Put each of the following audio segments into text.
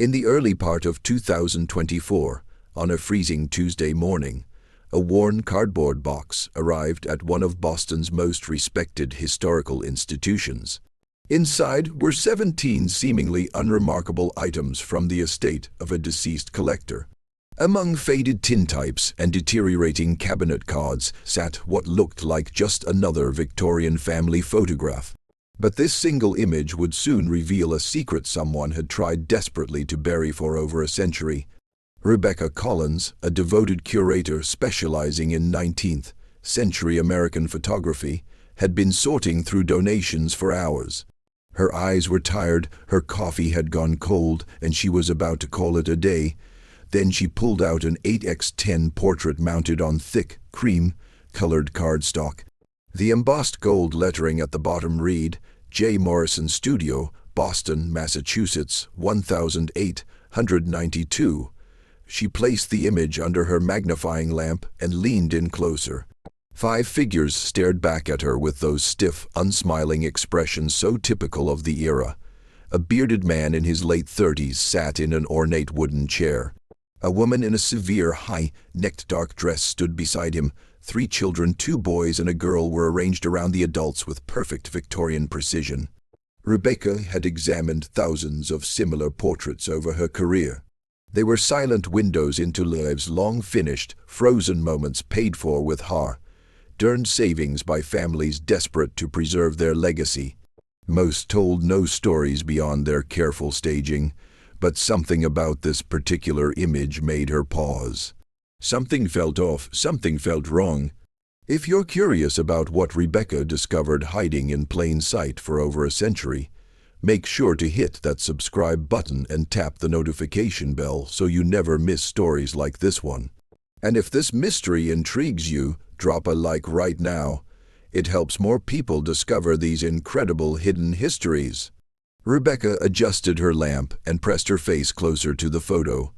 In the early part of 2024, on a freezing Tuesday morning, a worn cardboard box arrived at one of Boston's most respected historical institutions. Inside were 17 seemingly unremarkable items from the estate of a deceased collector. Among faded tintypes and deteriorating cabinet cards sat what looked like just another Victorian family photograph. But this single image would soon reveal a secret someone had tried desperately to bury for over a century. Rebecca Collins, a devoted curator specializing in 19th century American photography, had been sorting through donations for hours. Her eyes were tired, her coffee had gone cold, and she was about to call it a day. Then she pulled out an 8x10 portrait mounted on thick, cream-colored cardstock. The embossed gold lettering at the bottom read, J. Morrison Studio, Boston, Massachusetts, 1892. She placed the image under her magnifying lamp and leaned in closer. 5 figures stared back at her with those stiff, unsmiling expressions so typical of the era. A bearded man in his late 30s sat in an ornate wooden chair. A woman in a severe, high-necked dark dress stood beside him. 3 children, 2 boys and a girl, were arranged around the adults with perfect Victorian precision. Rebecca had examined thousands of similar portraits over her career. They were silent windows into lives long finished, frozen moments paid for with hard-earned savings by families desperate to preserve their legacy. Most told no stories beyond their careful staging, but something about this particular image made her pause. Something felt off, something felt wrong. If you're curious about what Rebecca discovered hiding in plain sight for over a century, make sure to hit that subscribe button and tap the notification bell so you never miss stories like this one. And if this mystery intrigues you, drop a like right now. It helps more people discover these incredible hidden histories. Rebecca adjusted her lamp and pressed her face closer to the photo.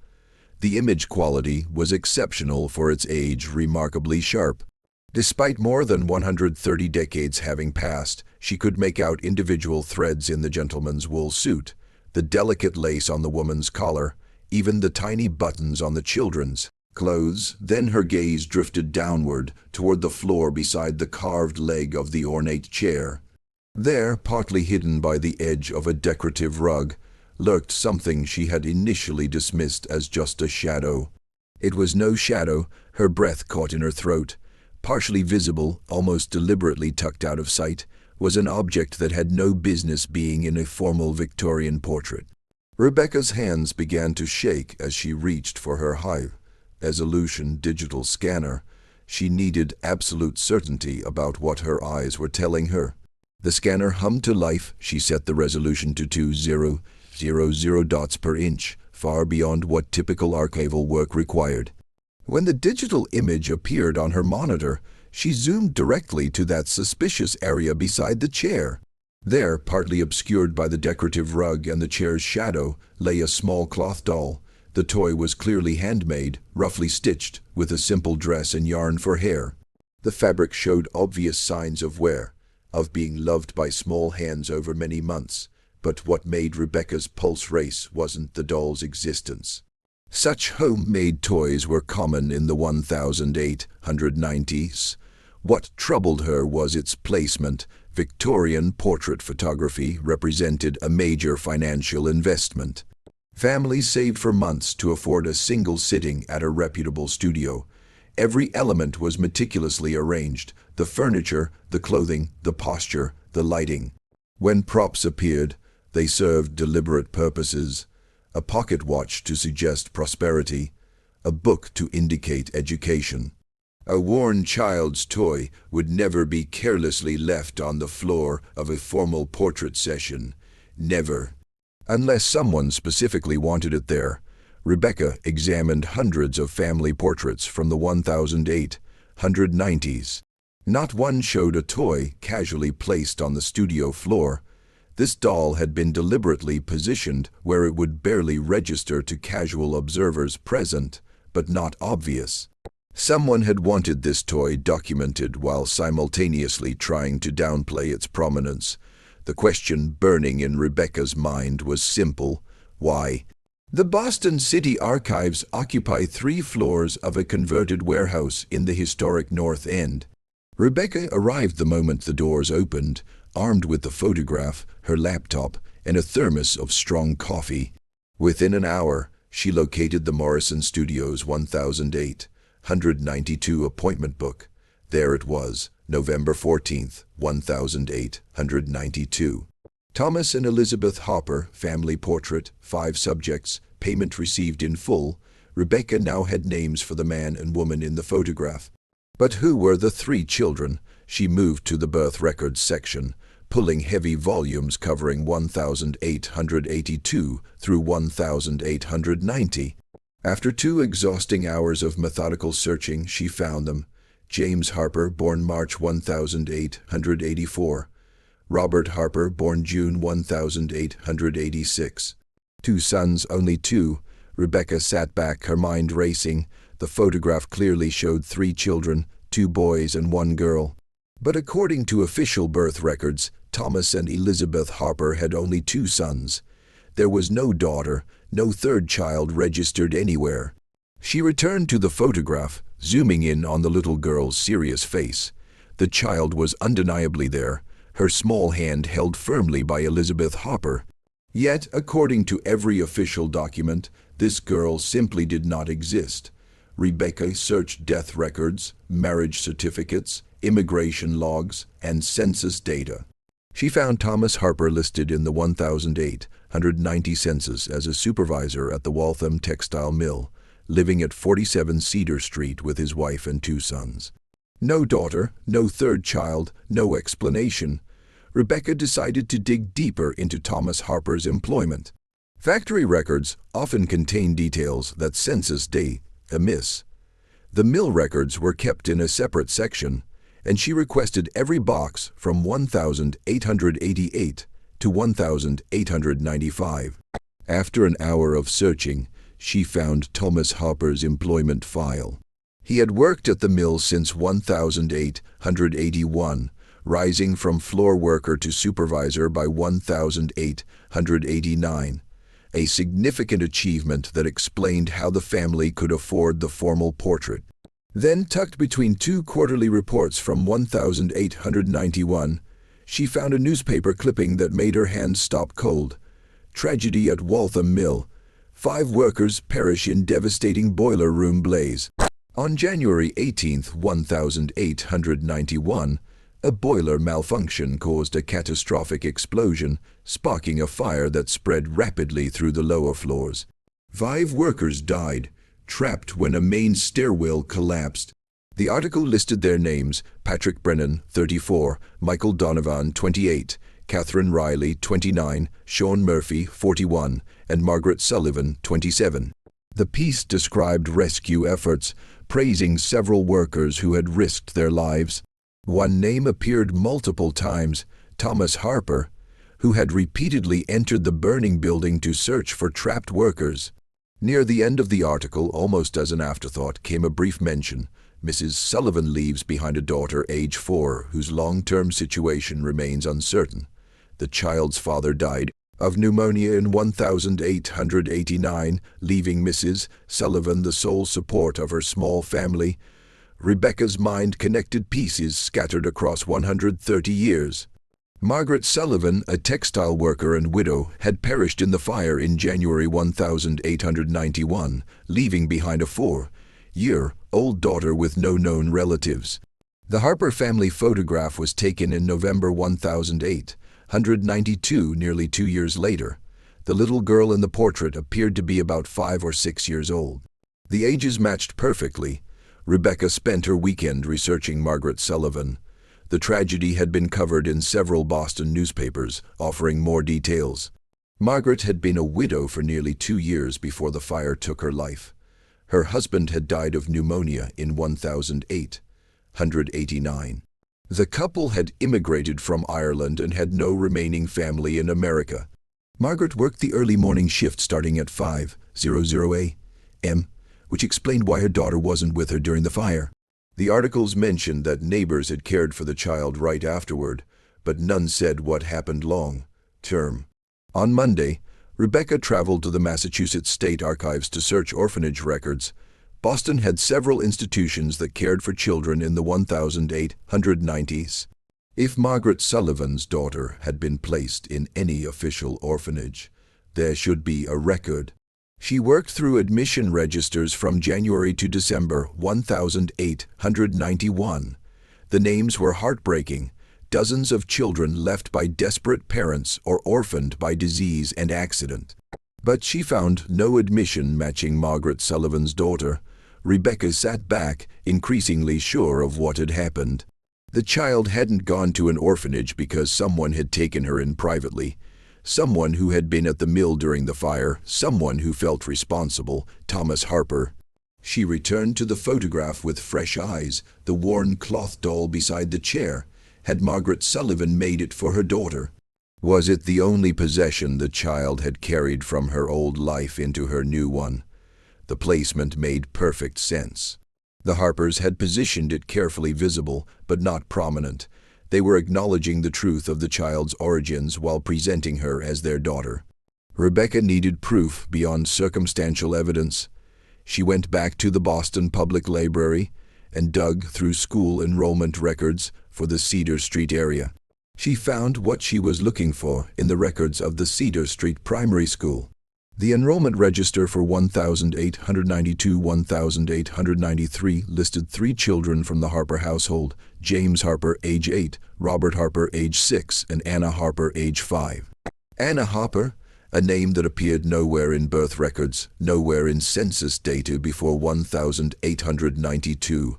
The image quality was exceptional for its age, remarkably sharp. Despite more than 130 decades having passed, she could make out individual threads in the gentleman's wool suit, the delicate lace on the woman's collar, even the tiny buttons on the children's clothes. Then her gaze drifted downward toward the floor beside the carved leg of the ornate chair. There, partly hidden by the edge of a decorative rug, lurked something she had initially dismissed as just a shadow. It was no shadow. Her breath caught in her throat. Partially visible, almost deliberately tucked out of sight, was an object that had no business being in a formal Victorian portrait. Rebecca's hands began to shake as she reached for her high-resolution digital scanner. She needed absolute certainty about what her eyes were telling her. The scanner hummed to life. She set the resolution to 2000 dots per inch, far beyond what typical archival work required. When the digital image appeared on her monitor, she zoomed directly to that suspicious area beside the chair. There, partly obscured by the decorative rug and the chair's shadow, lay a small cloth doll. The toy was clearly handmade, roughly stitched, with a simple dress and yarn for hair. The fabric showed obvious signs of wear, of being loved by small hands over many months. But what made Rebecca's pulse race wasn't the doll's existence. Such homemade toys were common in the 1890s. What troubled her was its placement. Victorian portrait photography represented a major financial investment. Families saved for months to afford a single sitting at a reputable studio. Every element was meticulously arranged: the furniture, the clothing, the posture, the lighting. When props appeared, they served deliberate purposes: a pocket watch to suggest prosperity, a book to indicate education. A worn child's toy would never be carelessly left on the floor of a formal portrait session. Never. Unless someone specifically wanted it there. Rebecca examined hundreds of family portraits from the 1890s. Not one showed a toy casually placed on the studio floor. This doll had been deliberately positioned where it would barely register to casual observers present, but not obvious. Someone had wanted this toy documented while simultaneously trying to downplay its prominence. The question burning in Rebecca's mind was simple: why? The Boston City Archives occupy 3 floors of a converted warehouse in the historic North End. Rebecca arrived the moment the doors opened, armed with the photograph, her laptop, and a thermos of strong coffee. Within an hour, she located the Morrison Studios 1892 appointment book. There it was, November 14th, 1892. Thomas and Elizabeth Harper, family portrait, 5 subjects, payment received in full. Rebecca now had names for the man and woman in the photograph. But who were the 3 children? She moved to the birth records section, pulling heavy volumes covering 1882 through 1890. After 2 exhausting hours of methodical searching, she found them. James Harper, born March 1884. Robert Harper, born June 1886. 2 sons, only 2. Rebecca sat back, her mind racing. The photograph clearly showed 3 children, 2 boys and 1 girl. But according to official birth records, Thomas and Elizabeth Harper had only 2 sons. There was no daughter, no 3rd child registered anywhere. She returned to the photograph, zooming in on the little girl's serious face. The child was undeniably there, her small hand held firmly by Elizabeth Harper. Yet, according to every official document, this girl simply did not exist. Rebecca searched death records, marriage certificates, immigration logs, and census data. She found Thomas Harper listed in the 1890 census as a supervisor at the Waltham textile mill, living at 47 Cedar Street with his wife and 2 sons. No daughter, no 3rd child, no explanation. Rebecca decided to dig deeper into Thomas Harper's employment. Factory records often contain details that census day amiss. The mill records were kept in a separate section, and she requested every box from 1888 to 1895. After an hour of searching, she found Thomas Harper's employment file. He had worked at the mill since 1881, rising from floor worker to supervisor by 1889, a significant achievement that explained how the family could afford the formal portrait. Then, tucked between 2 quarterly reports from 1891, she found a newspaper clipping that made her hands stop cold. Tragedy at Waltham Mill. 5 workers perish in devastating boiler room blaze. On January 18, 1891, a boiler malfunction caused a catastrophic explosion, sparking a fire that spread rapidly through the lower floors. 5 workers died, trapped when a main stairwell collapsed. The article listed their names: Patrick Brennan, 34, Michael Donovan, 28, Catherine Riley, 29, Sean Murphy, 41, and Margaret Sullivan, 27. The piece described rescue efforts, praising several workers who had risked their lives. One name appeared multiple times: Thomas Harper, who had repeatedly entered the burning building to search for trapped workers. Near the end of the article, almost as an afterthought, came a brief mention: Mrs. Sullivan leaves behind a daughter, age 4, whose long-term situation remains uncertain. The child's father died of pneumonia in 1889, leaving Mrs. Sullivan the sole support of her small family. Rebecca's mind connected pieces scattered across 130 years. Margaret Sullivan, a textile worker and widow, had perished in the fire in January 1891, leaving behind a 4-year-old daughter with no known relatives. The Harper family photograph was taken in November 1892, nearly 2 years later. The little girl in the portrait appeared to be about 5 or 6 years old. The ages matched perfectly. Rebecca spent her weekend researching Margaret Sullivan. The tragedy had been covered in several Boston newspapers, offering more details. Margaret had been a widow for nearly 2 years before the fire took her life. Her husband had died of pneumonia in 1889. The couple had immigrated from Ireland and had no remaining family in America. Margaret worked the early morning shift starting at 5:00 a.m., which explained why her daughter wasn't with her during the fire. The articles mentioned that neighbors had cared for the child right afterward, but none said what happened long-term. On Monday, Rebecca traveled to the Massachusetts State Archives to search orphanage records. Boston had several institutions that cared for children in the 1890s. If Margaret Sullivan's daughter had been placed in any official orphanage, there should be a record. She worked through admission registers from January to December 1891. The names were heartbreaking. Dozens of children left by desperate parents or orphaned by disease and accident. But she found no admission matching Margaret Sullivan's daughter. Rebecca sat back, increasingly sure of what had happened. The child hadn't gone to an orphanage because someone had taken her in privately. Someone who had been at the mill during the fire, someone who felt responsible, Thomas Harper. She returned to the photograph with fresh eyes, the worn cloth doll beside the chair. Had Margaret Sullivan made it for her daughter? Was it the only possession the child had carried from her old life into her new one? The placement made perfect sense. The Harpers had positioned it carefully visible, but not prominent. They were acknowledging the truth of the child's origins while presenting her as their daughter. Rebecca needed proof beyond circumstantial evidence. She went back to the Boston Public Library and dug through school enrollment records for the Cedar Street area. She found what she was looking for in the records of the Cedar Street Primary School. The enrollment register for 1892-1893 listed 3 children from the Harper household: James Harper, age 8, Robert Harper, age 6, and Anna Harper, age 5. Anna Harper, a name that appeared nowhere in birth records, nowhere in census data before 1892.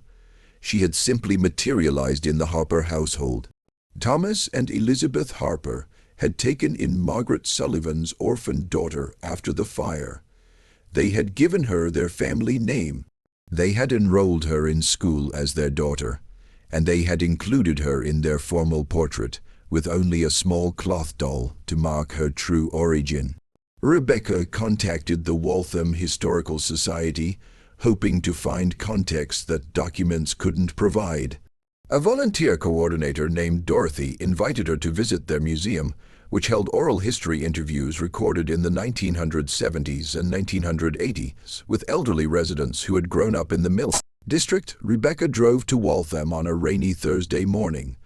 She had simply materialized in the Harper household. Thomas and Elizabeth Harper had taken in Margaret Sullivan's orphaned daughter after the fire. They had given her their family name. They had enrolled her in school as their daughter, and they had included her in their formal portrait, with only a small cloth doll to mark her true origin. Rebecca contacted the Waltham Historical Society, hoping to find context that documents couldn't provide. A volunteer coordinator named Dorothy invited her to visit their museum, which held oral history interviews recorded in the 1970s and 1980s with elderly residents who had grown up in the mill district. Rebecca drove to Waltham on a rainy Thursday morning.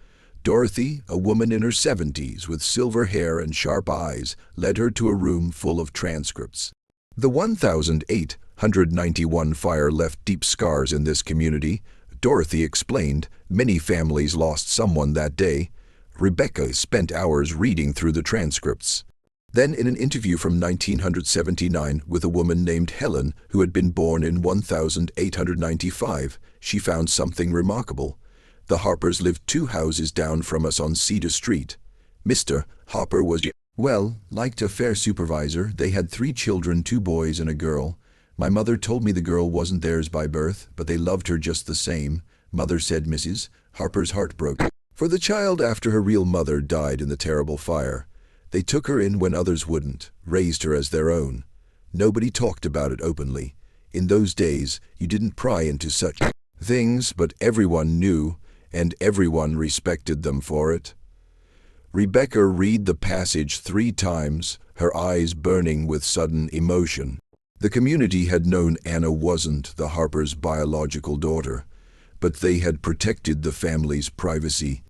Dorothy, a woman in her 70s with silver hair and sharp eyes, led her to a room full of transcripts. The 1891 fire left deep scars in this community. Dorothy explained. Many families lost someone that day. Rebecca spent hours reading through the transcripts. Then, in an interview from 1979 with a woman named Helen, who had been born in 1895, she found something remarkable. The Harpers lived 2 houses down from us on Cedar Street. Mr. Harper was, liked a fair supervisor. They had 3 children, 2 boys and a girl. My mother told me the girl wasn't theirs by birth, but they loved her just the same. Mother said Mrs. Harper's heart broke for the child after her real mother died in the terrible fire. They took her in when others wouldn't, raised her as their own. Nobody talked about it openly. In those days, you didn't pry into such things, but everyone knew, and everyone respected them for it. Rebecca read the passage 3 times, her eyes burning with sudden emotion. The community had known Anna wasn't the Harpers' biological daughter, but they had protected the family's privacy.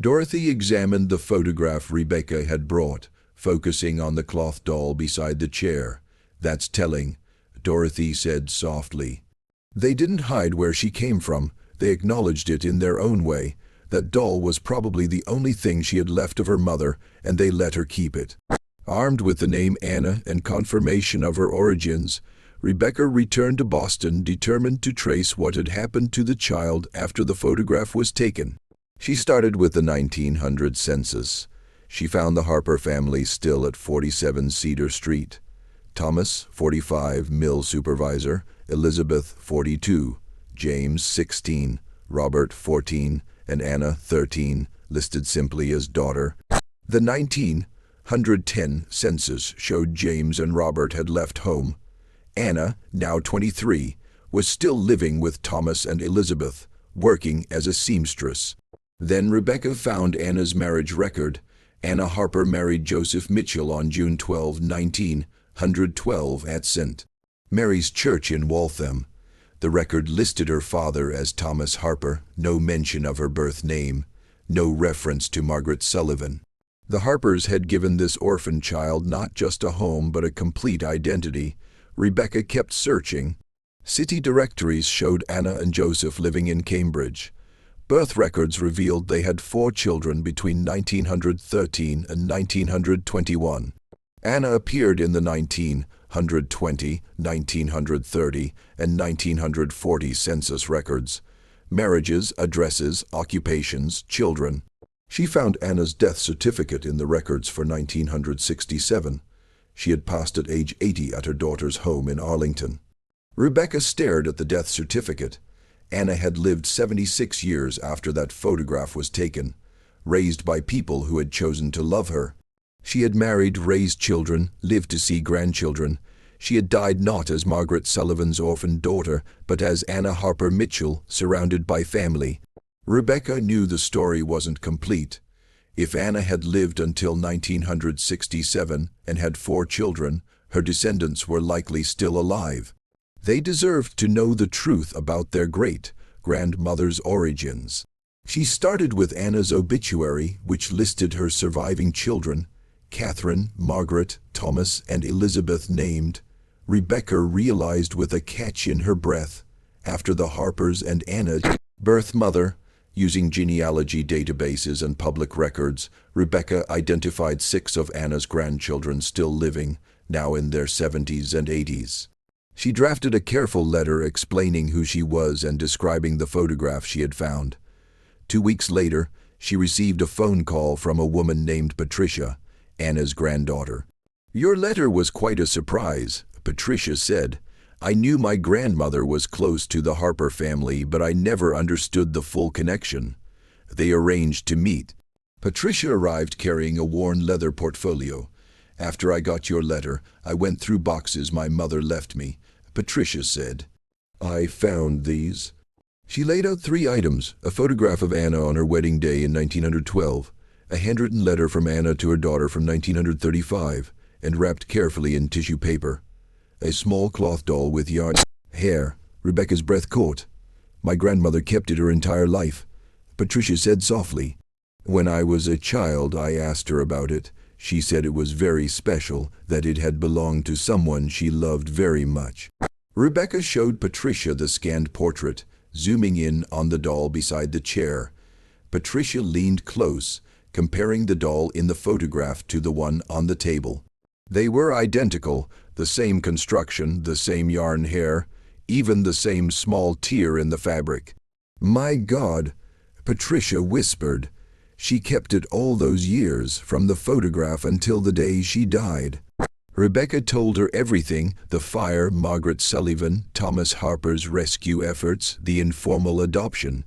Dorothy examined the photograph Rebecca had brought, focusing on the cloth doll beside the chair. That's telling, Dorothy said softly. They didn't hide where she came from. They acknowledged it in their own way. That doll was probably the only thing she had left of her mother, and they let her keep it. Armed with the name Anna and confirmation of her origins, Rebecca returned to Boston, determined to trace what had happened to the child after the photograph was taken. She started with the 1900 census. She found the Harper family still at 47 Cedar Street. Thomas, 45, mill supervisor; Elizabeth, 42, James, 16, Robert, 14, and Anna, 13, listed simply as daughter. The 1910 census showed James and Robert had left home. Anna, now 23, was still living with Thomas and Elizabeth, working as a seamstress. Then Rebecca found Anna's marriage record, Anna Harper married Joseph Mitchell on June 12, 1912 at St. Mary's Church in Waltham. The record listed her father as Thomas Harper, no mention of her birth name, no reference to Margaret Sullivan. The Harpers had given this orphan child not just a home but a complete identity. Rebecca kept searching. City directories showed Anna and Joseph living in Cambridge. Birth records revealed they had 4 children between 1913 and 1921. Anna appeared in the 1920, 1930, and 1940 census records. Marriages, addresses, occupations, children. She found Anna's death certificate in the records for 1967. She had passed at age 80 at her daughter's home in Arlington. Rebecca stared at the death certificate. Anna had lived 76 years after that photograph was taken, raised by people who had chosen to love her. She had married, raised children, lived to see grandchildren. She had died not as Margaret Sullivan's orphaned daughter, but as Anna Harper Mitchell, surrounded by family. Rebecca knew the story wasn't complete. If Anna had lived until 1967 and had 4 children, her descendants were likely still alive. They deserved to know the truth about their great-grandmother's origins. She started with Anna's obituary, which listed her surviving children, Catherine, Margaret, Thomas, and Elizabeth named. Rebecca realized with a catch in her breath, after the Harpers and Anna's birth mother, using genealogy databases and public records, Rebecca identified 6 of Anna's grandchildren still living, now in their 70s and 80s. She drafted a careful letter explaining who she was and describing the photograph she had found. 2 weeks later, she received a phone call from a woman named Patricia, Anna's granddaughter. "Your letter was quite a surprise," Patricia said. "I knew my grandmother was close to the Harper family, but I never understood the full connection. They arranged to meet." Patricia arrived carrying a worn leather portfolio. "After I got your letter, I went through boxes my mother left me," Patricia said. "I found these." She laid out 3 items: a photograph of Anna on her wedding day in 1912, a handwritten letter from Anna to her daughter from 1935, and wrapped carefully in tissue paper. A small cloth doll with yarn hair. Rebecca's breath caught. "My grandmother kept it her entire life," Patricia said softly. "When I was a child, I asked her about it. She said it was very special, that it had belonged to someone she loved very much." Rebecca showed Patricia the scanned portrait, zooming in on the doll beside the chair. Patricia leaned close, comparing the doll in the photograph to the one on the table. They were identical, the same construction, the same yarn hair, even the same small tear in the fabric. "My God," Patricia whispered. "She kept it all those years, from the photograph until the day she died." Rebecca told her everything: the fire, Margaret Sullivan, Thomas Harper's rescue efforts, the informal adoption.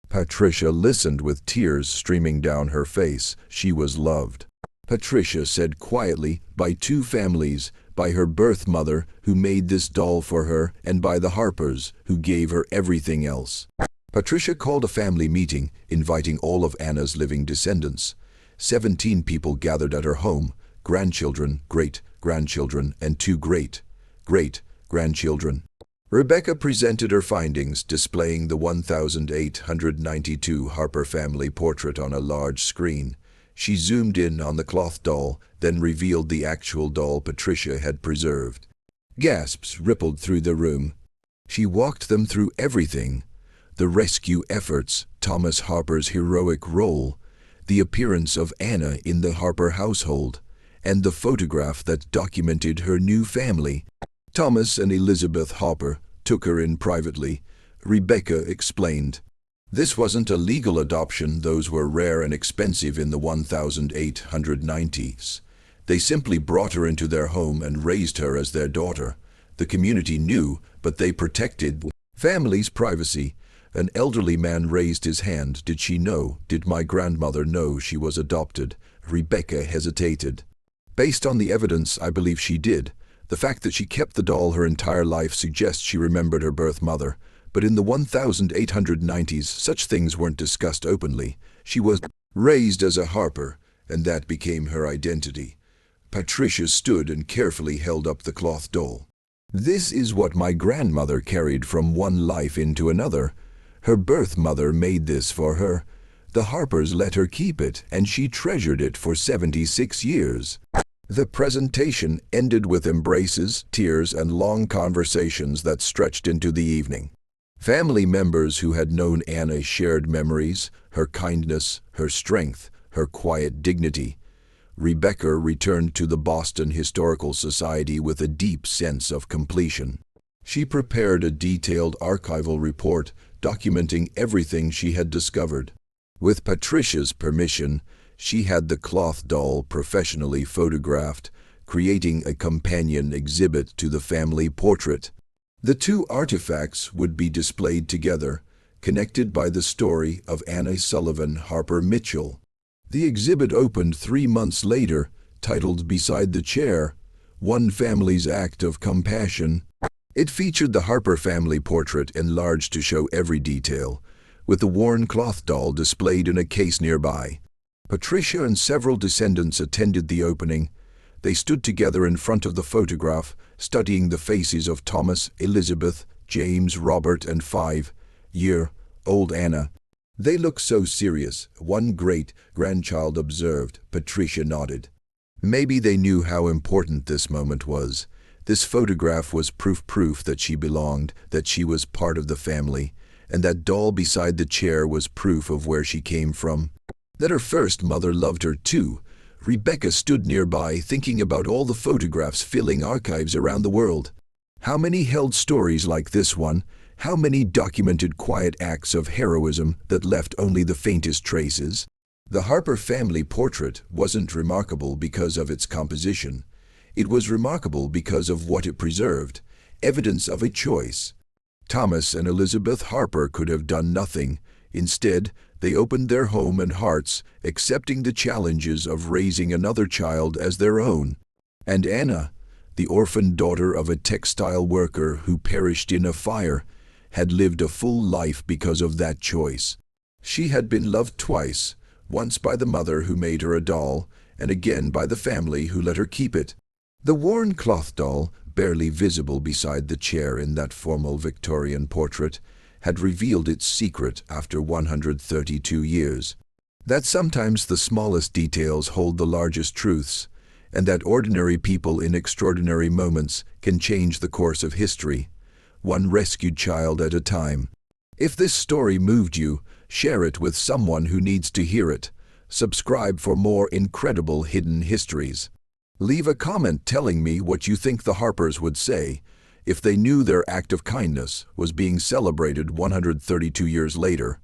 Patricia listened with tears streaming down her face. She was loved. Patricia said quietly, by 2 families, by her birth mother, who made this doll for her, and by the Harpers, who gave her everything else. Patricia called a family meeting, inviting all of Anna's living descendants. 17 people gathered at her home: grandchildren, great-grandchildren, and 2 great-great-grandchildren. Rebecca presented her findings, displaying the 1892 Harper family portrait on a large screen. She zoomed in on the cloth doll, then revealed the actual doll Patricia had preserved. Gasps rippled through the room. She walked them through everything: the rescue efforts, Thomas Harper's heroic role, the appearance of Anna in the Harper household, and the photograph that documented her new family. Thomas and Elizabeth Harper took her in privately, Rebecca explained. This wasn't a legal adoption; those were rare and expensive in the 1890s. They simply brought her into their home and raised her as their daughter. The community knew, but they protected family's privacy. An elderly man raised his hand. "Did she know? Did my grandmother know she was adopted?" Rebecca hesitated. "Based on the evidence, I believe she did. The fact that she kept the doll her entire life suggests she remembered her birth mother. But in the 1890s, such things weren't discussed openly. She was raised as a Harper, and that became her identity. Patricia stood and carefully held up the cloth doll. "This is what my grandmother carried from one life into another. Her birth mother made this for her. The Harpers let her keep it, and she treasured it for 76 years. The presentation ended with embraces, tears, and long conversations that stretched into the evening. Family members who had known Anna shared memories, her kindness, her strength, her quiet dignity. Rebecca returned to the Boston Historical Society with a deep sense of completion. She prepared a detailed archival report documenting everything she had discovered. With Patricia's permission, she had the cloth doll professionally photographed, creating a companion exhibit to the family portrait. The two artifacts would be displayed together, connected by the story of Anna Sullivan Harper Mitchell. The exhibit opened 3 months later, titled Beside the Chair, One Family's Act of Compassion. It featured the Harper family portrait enlarged to show every detail, with the worn cloth doll displayed in a case nearby. Patricia and several descendants attended the opening. They stood together in front of the photograph, studying the faces of Thomas, Elizabeth, James, Robert, and 5-year-old Anna. "They look so serious," one great-grandchild observed. Patricia nodded. Maybe they knew how important this moment was. This photograph was proof that she belonged, that she was part of the family, and that doll beside the chair was proof of where she came from. That her first mother loved her too. Rebecca stood nearby, thinking about all the photographs filling archives around the world. How many held stories like this one? How many documented quiet acts of heroism that left only the faintest traces? The Harper family portrait wasn't remarkable because of its composition. It was remarkable because of what it preserved, evidence of a choice. Thomas and Elizabeth Harper could have done nothing. Instead, they opened their home and hearts, accepting the challenges of raising another child as their own. And Anna, the orphaned daughter of a textile worker who perished in a fire, had lived a full life because of that choice. She had been loved twice, once by the mother who made her a doll, and again by the family who let her keep it. The worn cloth doll, barely visible beside the chair in that formal Victorian portrait, had revealed its secret after 132 years. That sometimes the smallest details hold the largest truths, and that ordinary people in extraordinary moments can change the course of history, one rescued child at a time. If this story moved you, share it with someone who needs to hear it. Subscribe for more incredible hidden histories. Leave a comment telling me what you think the Harpers would say if they knew their act of kindness was being celebrated 132 years later.